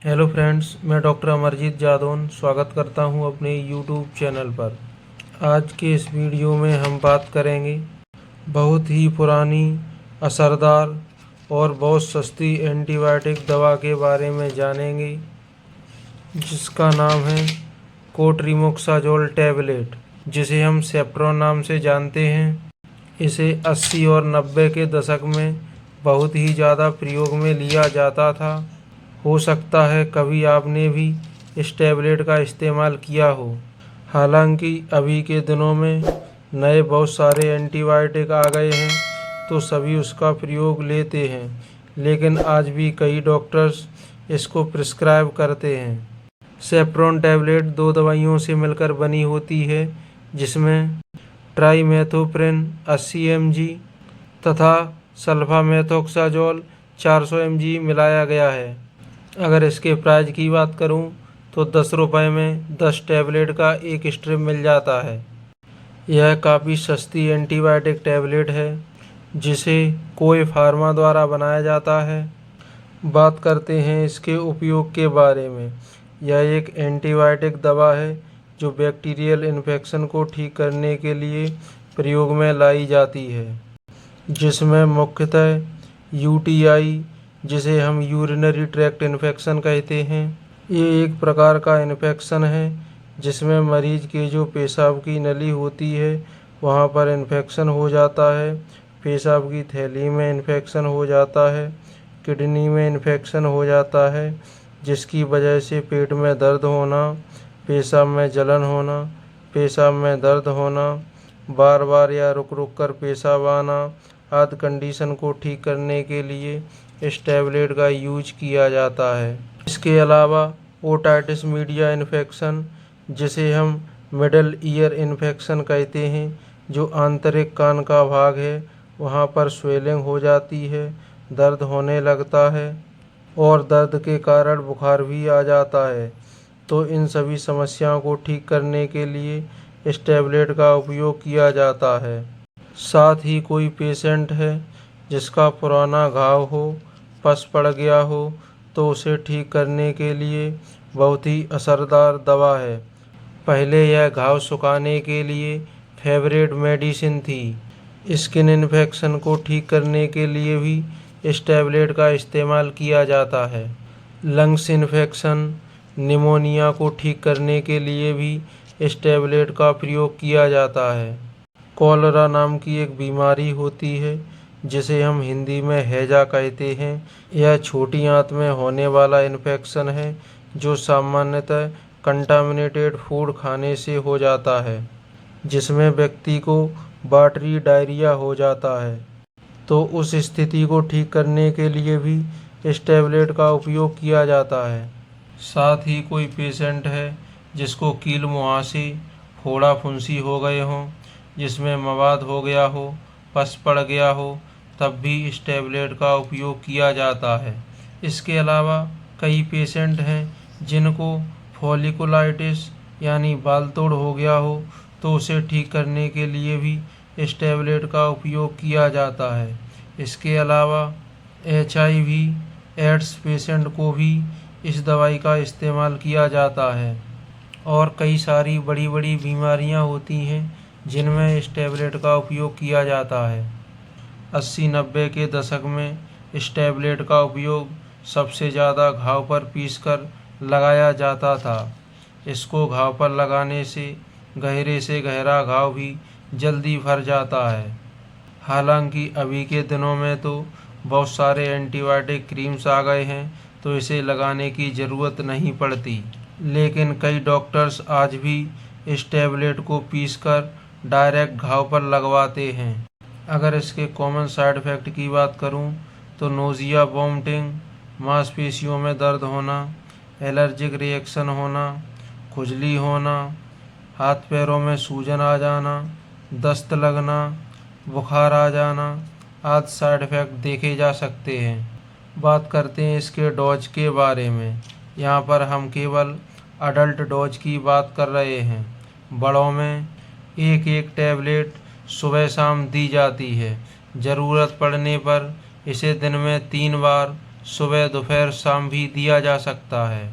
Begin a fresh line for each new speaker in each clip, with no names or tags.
Hello friends, मैं doctor Amarjeet Jadaun स्वागत करता हूं अपने यूट्यूब चैनल पर। आज के इस वीडियो में हम बात करेंगे बहुत ही पुरानी, असरदार और बहुत सस्ती एंटीबायोटिक दवा के बारे में जानेंगे, जिसका नाम है कोट्रिमोक्साजोल टैबलेट, जिसे हम सेप्ट्रोन नाम से जानते हैं। इसे 80 और 90 के दशक में बहुत ही ज़्यादा प्रयोग में लिया जाता था। हो सकता है कभी आपने भी इस टैबलेट का इस्तेमाल किया हो। हालांकि अभी के दिनों में नए बहुत सारे एंटीबायोटिक आ गए हैं, तो सभी उसका प्रयोग लेते हैं, लेकिन आज भी कई डॉक्टर्स इसको प्रिस्क्राइब करते हैं। सेप्ट्रोन टैबलेट दो दवाइयों से मिलकर बनी होती है, जिसमें ट्राइमेथोप्रिन 80 mg तथा सल्फामेथोक्साजोल 400 mg मिलाया गया है। अगर इसके प्राइस की बात करूं तो 10 रुपये में 10 टैबलेट का एक स्ट्रिप मिल जाता है। यह काफ़ी सस्ती एंटीबायोटिक टैबलेट है, जिसे कोई फार्मा द्वारा बनाया जाता है। बात करते हैं इसके उपयोग के बारे में। यह एक एंटीबायोटिक दवा है जो बैक्टीरियल इन्फेक्शन को ठीक करने के लिए प्रयोग में लाई जाती है, जिसमें मुख्यतः यूटीआई, जिसे हम यूरिनरी ट्रैक्ट इन्फेक्शन कहते हैं, ये एक प्रकार का इन्फेक्शन है जिसमें मरीज के जो पेशाब की नली होती है वहाँ पर इन्फेक्शन हो जाता है, पेशाब की थैली में इन्फेक्शन हो जाता है, किडनी में इन्फेक्शन हो जाता है, जिसकी वजह से पेट में दर्द होना, पेशाब में जलन होना, पेशाब में दर्द होना, बार बार या रुक रुक कर पेशाब आना आदि कंडीशन को ठीक करने के लिए इस टैबलेट का यूज किया जाता है। इसके अलावा ओटाइटिस मीडिया इन्फेक्शन, जिसे हम मिडल ईयर इन्फेक्शन कहते हैं, जो आंतरिक कान का भाग है वहाँ पर स्वेलिंग हो जाती है, दर्द होने लगता है और दर्द के कारण बुखार भी आ जाता है। तो इन सभी समस्याओं को ठीक करने के लिए इस टैबलेट का उपयोग किया जाता है। साथ ही कोई पेशेंट है जिसका पुराना घाव हो, पस पड़ गया हो, तो उसे ठीक करने के लिए बहुत ही असरदार दवा है। पहले यह घाव सुखाने के लिए फेवरेट मेडिसिन थी। स्किन इन्फेक्शन को ठीक करने के लिए भी इस टैबलेट का इस्तेमाल किया जाता है। लंग्स इन्फेक्शन, निमोनिया को ठीक करने के लिए भी इस टैबलेट का प्रयोग किया जाता है। कॉलरा नाम की एक बीमारी होती है, जिसे हम हिंदी में हैजा कहते हैं। यह छोटी आंत में होने वाला इन्फेक्शन है, जो सामान्यतः कंटामिनेटेड फूड खाने से हो जाता है, जिसमें व्यक्ति को वाटरी डायरिया हो जाता है। तो उस स्थिति को ठीक करने के लिए भी इस टैबलेट का उपयोग किया जाता है। साथ ही कोई पेशेंट है जिसको कील मुहासे, फोड़ा फुंसी हो गए हों, जिसमें मवाद हो गया हो, पस पड़ गया हो, तब भी इस टैबलेट का उपयोग किया जाता है। इसके अलावा कई पेशेंट हैं जिनको फॉलिकुलाइटिस यानी बाल तोड़ हो गया हो, तो उसे ठीक करने के लिए भी इस टैबलेट का उपयोग किया जाता है। इसके अलावा HIV एड्स पेशेंट को भी इस दवाई का इस्तेमाल किया जाता है। और कई सारी बड़ी बड़ी बीमारियां होती हैं जिनमें इस टैबलेट का उपयोग किया जाता है। 80-90 के दशक में इस टैबलेट का उपयोग सबसे ज़्यादा घाव पर पीसकर लगाया जाता था। इसको घाव पर लगाने से गहरा घाव भी जल्दी भर जाता है। हालांकि अभी के दिनों में तो बहुत सारे एंटीबायोटिक क्रीम्स आ गए हैं, तो इसे लगाने की ज़रूरत नहीं पड़ती, लेकिन कई डॉक्टर्स आज भी इस टैबलेट को पीसकर डायरेक्ट घाव पर लगवाते हैं। अगर इसके कॉमन साइड इफ़ेक्ट की बात करूं तो नोज़िया, वॉमिटिंग, मांसपेशियों में दर्द होना, एलर्जिक रिएक्शन होना, खुजली होना, हाथ पैरों में सूजन आ जाना, दस्त लगना, बुखार आ जाना आदि साइड इफ़ेक्ट देखे जा सकते हैं। बात करते हैं इसके डोज के बारे में। यहाँ पर हम केवल अडल्ट डोज की बात कर रहे हैं। बड़ों में एक एक टैबलेट सुबह शाम दी जाती है। ज़रूरत पड़ने पर इसे दिन में 3 बार सुबह दोपहर शाम भी दिया जा सकता है।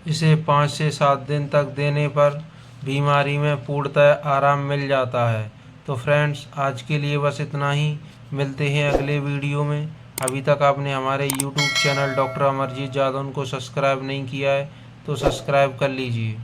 इसे 5 से 7 दिन तक देने पर बीमारी में पूर्णतः आराम मिल जाता है। तो फ्रेंड्स, आज के लिए बस इतना ही। मिलते हैं अगले वीडियो में। अभी तक आपने हमारे YouTube channel doctor Amarjeet Jadaun को सब्सक्राइब नहीं किया है तो सब्सक्राइब कर लीजिए।